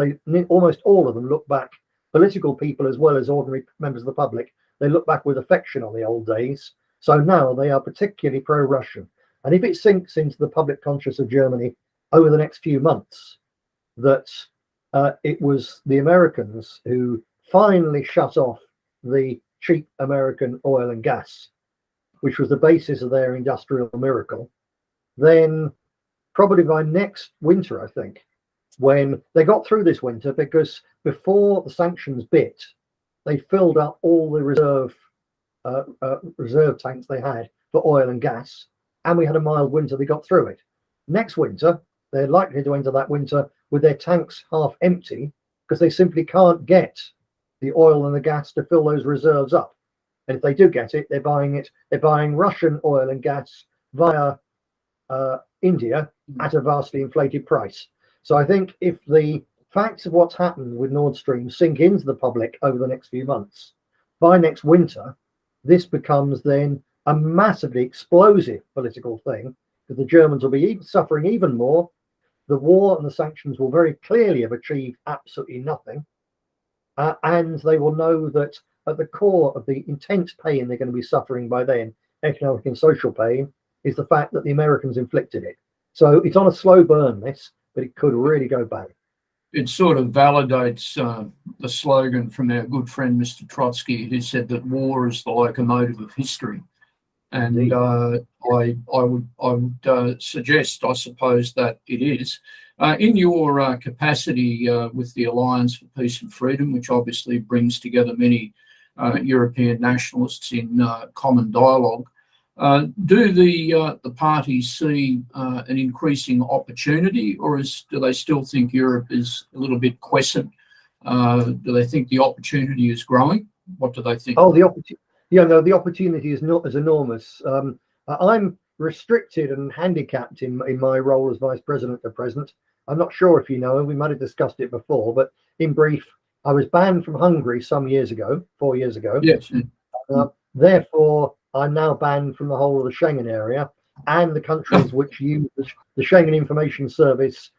almost all of them look back, political people as well as ordinary members of the public, they look back with affection on the old days. So now they are particularly pro-Russian. And if it sinks into the public conscience of Germany over the next few months that it was the Americans who finally shut off the cheap American oil and gas, which was the basis of their industrial miracle, then probably by next winter, I think, when they got through this winter, because before the sanctions bit, they filled up all the reserve tanks they had for oil and gas, and we had a mild winter. They got through it. Next winter, they're likely to enter that winter with their tanks half empty, because they simply can't get the oil and the gas to fill those reserves up. And if they do get it, they're buying Russian oil and gas via India at a vastly inflated price. So I think if the facts of what's happened with Nord Stream sink into the public over the next few months, by next winter, this becomes then a massively explosive political thing, because the Germans will be suffering even more. The war and the sanctions will very clearly have achieved absolutely nothing. And they will know that at the core of the intense pain they're going to be suffering by then, economic and social pain, is the fact that the Americans inflicted it. So it's on a slow burn, this, but it could really go bad. It sort of validates the slogan from our good friend Mr. Trotsky, who said that war is the locomotive of history. And I would suggest, I suppose, that it is. In your capacity with the Alliance for Peace and Freedom, which obviously brings together many European nationalists in common dialogue. Do the parties see an increasing opportunity, or do they still think Europe is a little bit quiescent? Do they think the opportunity is growing? What do they think? Oh, the opportunity. Yeah, no, the opportunity is not as enormous. I'm restricted and handicapped in my role as vice president at present. I'm not sure if you know, we might have discussed it before, but in brief, I was banned from Hungary some years ago, 4 years ago. Yes. Therefore, I'm now banned from the whole of the Schengen area and the countries which use the Schengen Information Service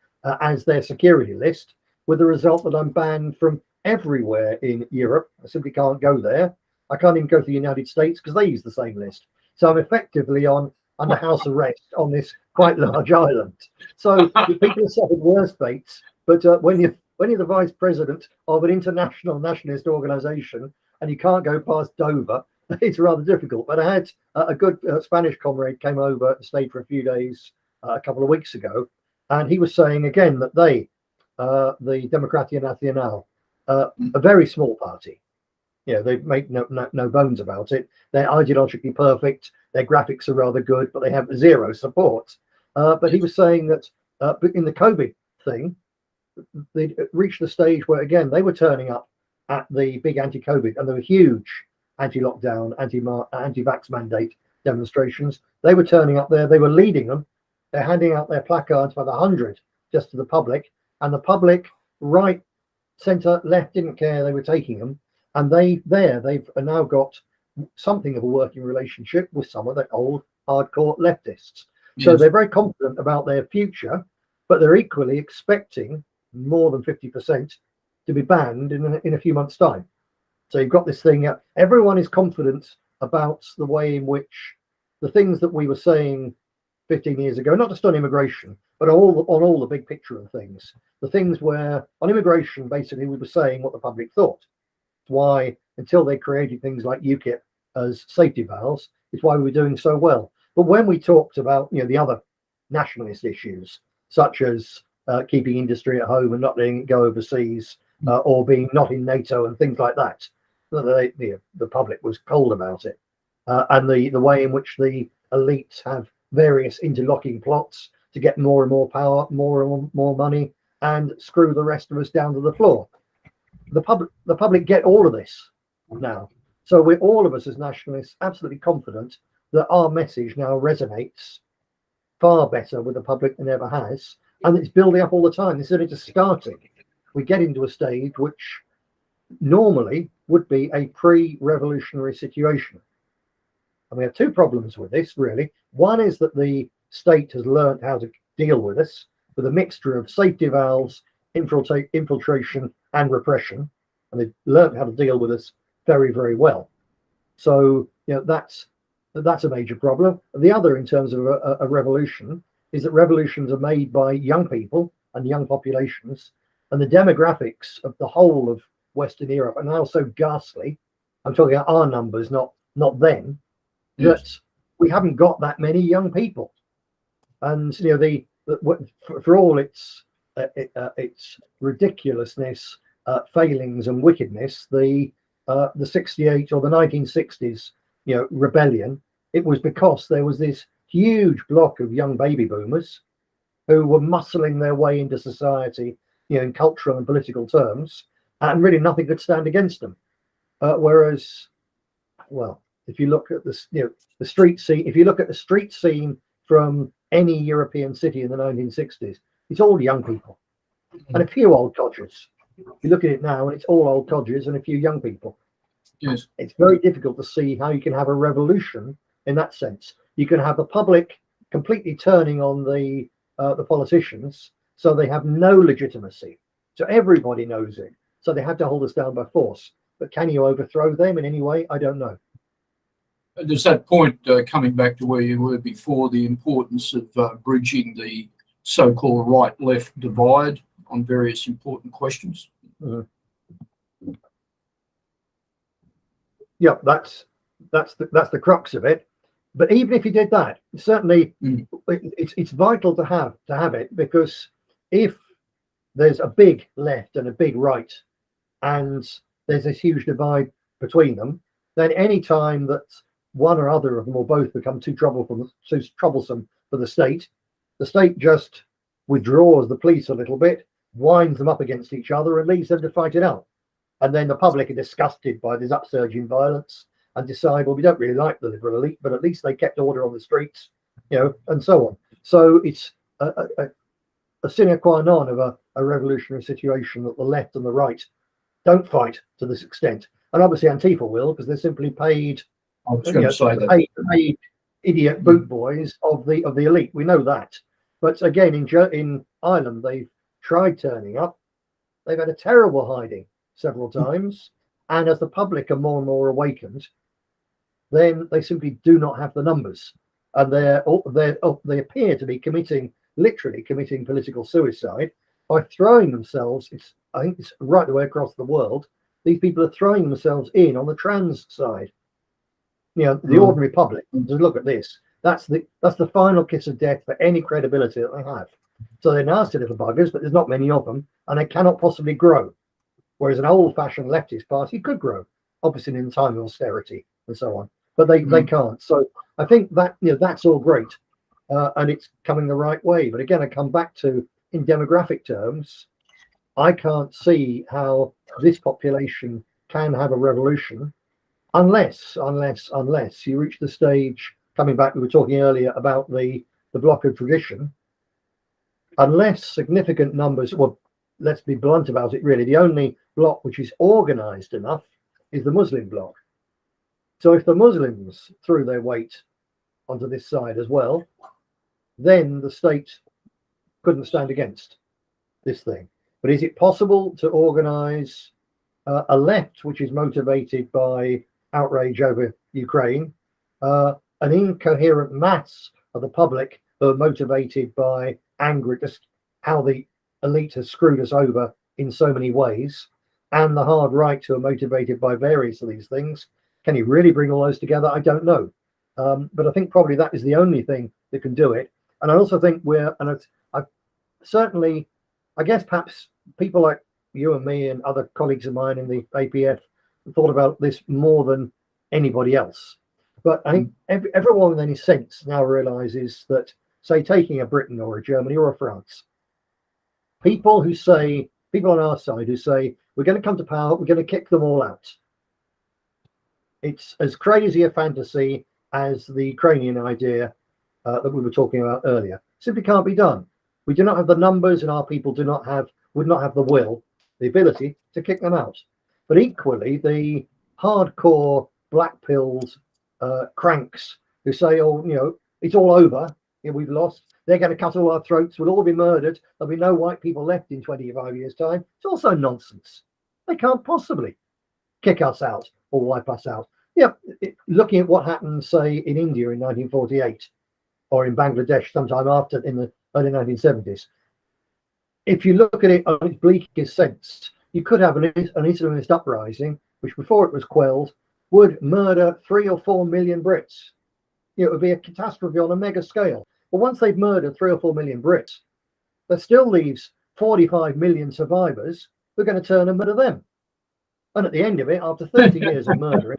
as their security list, with the result that I'm banned from everywhere in Europe. I simply can't go there. I can't even go to the United States because they use the same list. So I'm effectively under house arrest on this quite large island. So people have suffered worse fates, but when you're the vice president of an international nationalist organization and you can't go past Dover, it's rather difficult. But I had a good Spanish comrade came over and stayed for a few days a couple of weeks ago, and he was saying again that they, the Democracia Nacional, a very small party, they make no bones about it. They're ideologically perfect. Their graphics are rather good, but they have zero support. But he was saying that in the COVID thing, they reached the stage where, again, they were turning up at the big anti-COVID, and there were huge anti-lockdown, anti-vax mandate demonstrations. They were turning up there. They were leading them. They're handing out their placards by the hundred just to the public, and the public, right, centre, left, didn't care. They were taking them. And they've now got something of a working relationship with some of the old hardcore leftists. Yes. So they're very confident about their future, but they're equally expecting more than 50% to be banned in a few months' time. So you've got this thing. Everyone is confident about the way in which the things that we were saying 15 years ago, not just on immigration, but on all the big picture of things. The things where on immigration, basically, we were saying what the public thought. Why, until they created things like UKIP as safety valves, it's why we were doing so well. But when we talked about the other nationalist issues, such as keeping industry at home and not letting it go overseas, or being not in NATO and things like that, the public was cold about it. And the way in which the elites have various interlocking plots to get more and more power, more and more money, and screw the rest of us down to the floor. The public get all of this now. So we're all of us as nationalists absolutely confident that our message now resonates far better with the public than ever has. And it's building up all the time. It's only just starting. We get into a stage which normally would be a pre-revolutionary situation. And we have two problems with this, really. One is that the state has learned how to deal with us with a mixture of safety valves, infiltration, and repression. And they've learned how to deal with us very, very well. So, that's a major problem. The other, in terms of a revolution, is that revolutions are made by young people and young populations, and the demographics of the whole of Western Europe are now so ghastly. I'm talking about our numbers, not them. Yes. That we haven't got that many young people, and for all its ridiculousness, failings, and wickedness, the 68 or the 1960s, rebellion. It was because there was this huge block of young baby boomers who were muscling their way into society, in cultural and political terms, and really nothing could stand against them. Whereas, well, if you look at the street scene, if you look at the street scene from any European city in the 1960s, it's all young people and a few old codgers. You look at it now, and it's all old codgers and a few young people. Yes, it's very difficult to see how you can have a revolution in that sense. You can have the public completely turning on the politicians, so they have no legitimacy. So everybody knows it. So they have to hold us down by force. But can you overthrow them in any way? I don't know. There's that point, coming back to where you were before, the importance of bridging the so-called right-left divide on various important questions. Mm-hmm. Yeah, that's the crux of it. But even if you did that, certainly it's vital to have it, because if there's a big left and a big right, and there's this huge divide, between them, then any time that one or other of them or both become too troublesome for the state just withdraws the police a little bit, winds them up against each other, and leaves them to fight it out. And then the public are disgusted by this upsurge in violence and decide, well, we don't really like the liberal elite, but at least they kept order on the streets, and so on. So it's a sine qua non of a revolutionary situation that the left and the right don't fight to this extent. And obviously Antifa will, because they're simply paid, I was going to say that. paid idiot boot boys of the elite. We know that. But again, in Ireland, they've tried turning up. They've had a terrible hiding several times. And as the public are more and more awakened, then they simply do not have the numbers. And they appear to be literally committing political suicide by throwing themselves, I think it's right the way across the world, these people are throwing themselves in on the trans side. The ordinary public, just look at this. That's the final kiss of death for any credibility that they have. So they're nasty little buggers, but there's not many of them, and they cannot possibly grow. Whereas an old-fashioned leftist party could grow, obviously in time of austerity and so on. But they can't. So I think that that's all great, and it's coming the right way. But again, I come back to, in demographic terms, I can't see how this population can have a revolution unless you reach the stage. Coming back, we were talking earlier about the block of tradition. Unless significant numbers, well, let's be blunt about it, really, the only bloc which is organized enough is the Muslim bloc. So if the Muslims threw their weight onto this side as well, then the state couldn't stand against this thing. But is it possible to organize a left which is motivated by outrage over Ukraine, an incoherent mass of the public who are motivated by anger at just how the elite has screwed us over in so many ways, and the hard right who are motivated by various of these things? Can you really bring all those together? I don't know. But I think probably that is the only thing that can do it. And I also think I guess perhaps people like you and me and other colleagues of mine in the APF thought about this more than anybody else. But I think everyone with any sense now realizes that, say, taking a Britain or a Germany or a France, people on our side who say, we're going to come to power, we're going to kick them all out. It's as crazy a fantasy as the Ukrainian idea that we were talking about earlier. Simply can't be done. We do not have the numbers, and our people would not have the will, the ability to kick them out. But equally, the hardcore black-pilled cranks who say, it's all over, we've lost, they're going to cut all our throats, we'll all be murdered, there'll be no white people left in 25 years' time. It's also nonsense. They can't possibly kick us out or wipe us out. Looking at what happened, say, in India in 1948 or in Bangladesh sometime after, in the early 1970s, if you look at it on its bleakest sense, you could have an Islamist uprising, which before it was quelled, would murder 3 or 4 million Brits. It would be a catastrophe on a mega scale. But once they've murdered 3 or 4 million Brits, that still leaves 45 million survivors who are going to turn and murder them. And at the end of it, after 30 years of murdering,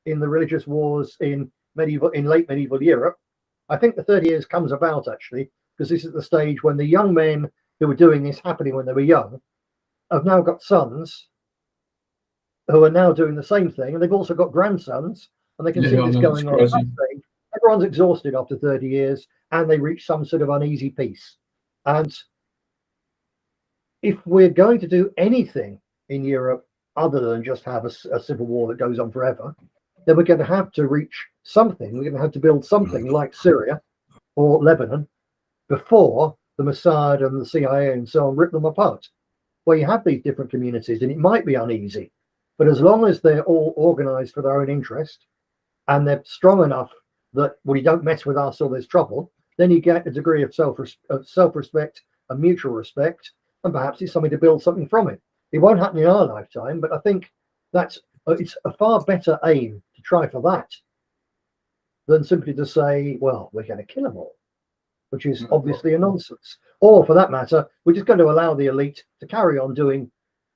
in the religious wars in late medieval Europe, I think the 30 years comes about actually because this is the stage when the young men who were doing this happening when they were young have now got sons who are now doing the same thing, and they've also got grandsons, and they can see this going on. Everyone's exhausted after 30 years, and they reach some sort of uneasy peace. And if we're going to do anything in Europe other than just have a civil war that goes on forever, then we're going to have to reach something. We're going to have to build something like Syria or Lebanon before the Mossad and the CIA and so on rip them apart, where you have these different communities, and it might be uneasy, but as long as they're all organized for their own interest and they're strong enough that we don't mess with us or there's trouble, then you get a degree of self-respect and mutual respect, and perhaps it's something to build something from it. It won't happen in our lifetime, but I think it's a far better aim to try for that than simply to say, well, we're going to kill them all, which is obviously a nonsense. Or for that matter, we're just going to allow the elite to carry on doing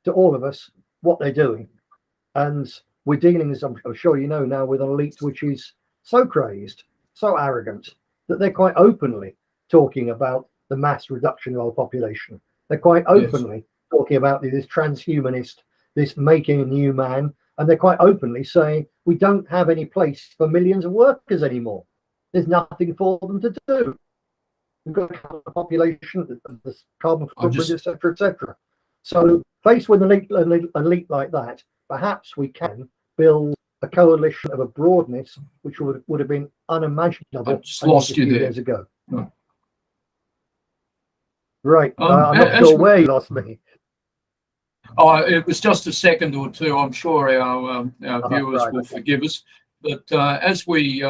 to all of us what they're doing. And we're dealing, as I'm sure you know now, with an elite which is so crazed, so arrogant, that they're quite openly talking about the mass reduction of our population. They're quite openly talking about this transhumanist, this making a new man, and they're quite openly saying we don't have any place for millions of workers anymore. There's nothing for them to do. We've got to cover the population, the carbon footprint, etc., etc. So, faced with an elite like that, perhaps we can build a coalition of a broadness which would have been unimaginable I just lost a few you there. years ago. No. Right, I'm not sure where you lost me. Oh, it was just a second or two. I'm sure our viewers will forgive us. But as we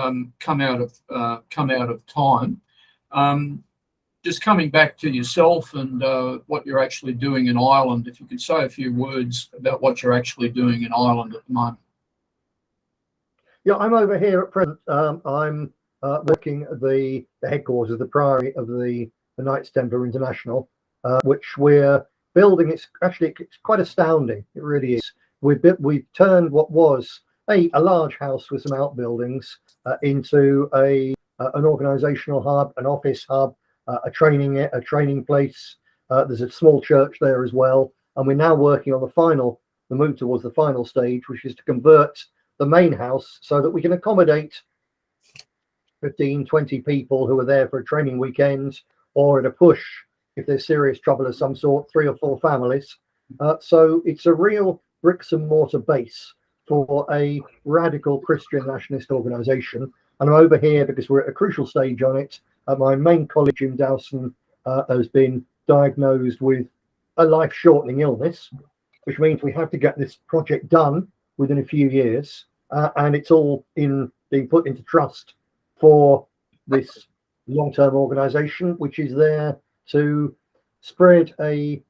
come out of time, just coming back to yourself and what you're actually doing in Ireland, if you could say a few words about what you're actually doing in Ireland at the moment. Yeah, I'm over here at present. I'm working at the headquarters of the Priory of the Knights Templar International, which we're building. It's quite astounding. It really is. We've turned what was a large house with some outbuildings into an organisational hub, an office hub, a training place. There's a small church there as well, and we're now working on the move towards the final stage, which is to convert the main house so that we can accommodate 15, 20 people who are there for a training weekend, or at a push, if there's serious trouble of some sort, 3 or 4 families. So it's a real bricks and mortar base for a radical Christian nationalist organisation. And I'm over here because we're at a crucial stage on it. My main colleague, Jim Saleam, has been diagnosed with a life-shortening illness, which means we have to get this project done within a few years. And it's all being put into trust for this long-term organisation, which is there to spread a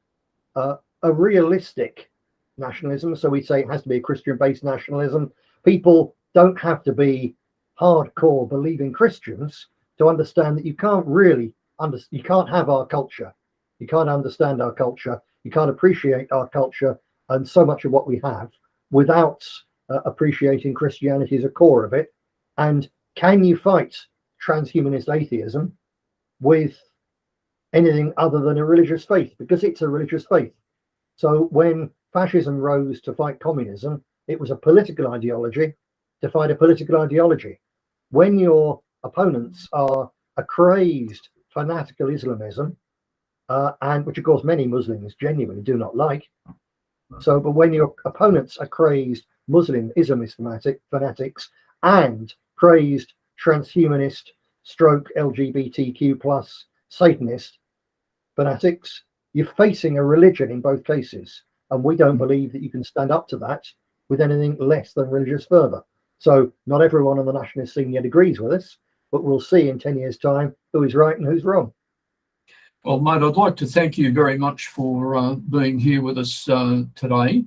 realistic nationalism. So we say it has to be a Christian-based nationalism. People don't have to be hardcore believing Christians to understand that you can't you can't have our culture, you can't understand our culture, you can't appreciate our culture and so much of what we have without appreciating Christianity as a core of it. And can you fight transhumanist atheism with anything other than a religious faith? Because it's a religious faith. So when fascism rose to fight communism, it was a political ideology to fight a political ideology. When your opponents are a crazed fanatical Islamism, and which of course many Muslims genuinely do not like. So, but when your opponents are crazed Muslim Islamist fanatics and crazed transhumanist stroke LGBTQ plus Satanist fanatics, you're facing a religion in both cases. And we don't believe that you can stand up to that with anything less than religious fervour. So not everyone on the nationalist scene yet agrees with us, but we'll see in 10 years' time who is right and who's wrong. Well, mate, I'd like to thank you very much for being here with us today.